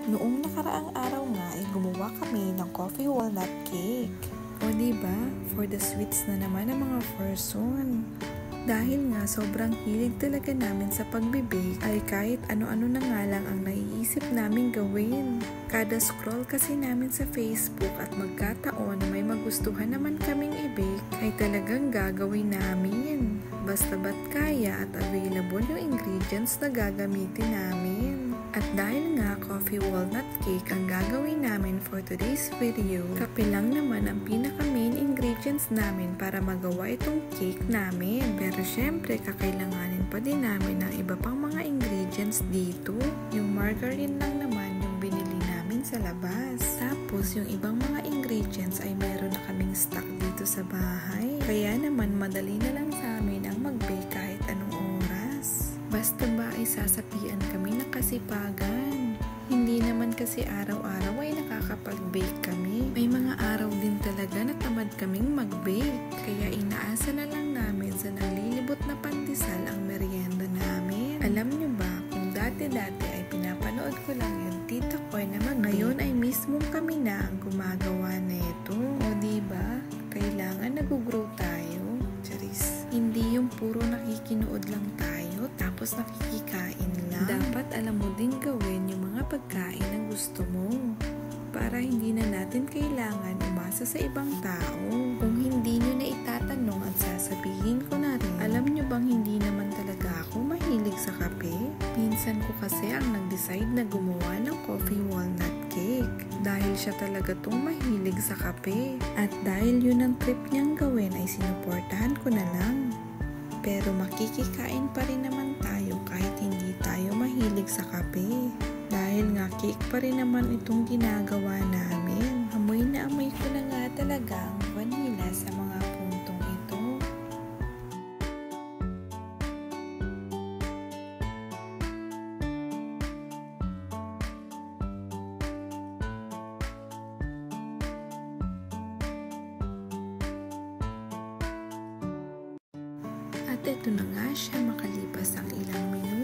Noong nakaraang araw nga ay gumawa kami ng coffee walnut cake. O diba, for the sweets na naman ang mga person. Dahil nga sobrang hilig talaga namin sa pagbe-bake ay kahit ano-ano na nga lang ang naiisip namin gawin. Kada scroll kasi namin sa Facebook at magkataon na may magustuhan naman kaming i-bake ay talagang gagawin namin. Basta ba't kaya at available yung ingredients na gagamitin namin. At dahil nga coffee walnut cake ang gagawin namin for today's video, kape lang naman ang pinaka main ingredients namin para magawa itong cake namin. Pero syempre kakailanganin pa din namin ng iba pang mga ingredients dito. Yung margarine lang naman yung binili namin sa labas. Tapos yung ibang mga ingredients ay meron na kaming stock dito sa bahay. Kaya naman madali na lang sa amin ang mag-bake kahit anong oras. Basta ba ay sasapian kami ng kasipagan. Hindi naman kasi araw-araw ay nakakapag-bake kami. May mga araw din talaga na tamad kaming mag-bake. Kaya inaasa na lang namin sa naglilibot na pandesal ang merienda namin. Alam nyo ba, kung dati-dati ay pinapanood ko lang yung tita ko na ngayon ay mismong kami na ang gumagawa nito. O diba, kailangan nag-grow tayo. Charis. Hindi yung puro nakikinood lang tayo tapos nakikikain lang. Dapat alam mo din gawin yung mga pagkain na gusto mo para hindi na natin kailangan umasa sa ibang tao. Kung hindi nyo na itatanong at sasabihin ko na rin, alam nyo bang hindi naman talaga ako mahilig sa kape? Pinsan ko kasi ang nag-decide na gumawa ng coffee walnut cake dahil siya talaga tong mahilig sa kape. At dahil yun ang trip niyang gawin ay sinuportahan ko na lang. Pero makikikain pa rin naman tayo kahit hindi tayo mahilig sa kape. Dahil nga cake pa rin naman itong ginagawa namin. Amoy na amoy ko na nga talaga ang vanilla sa mga puntong ito. At ito na nga siya, makalipas ang ilang minuto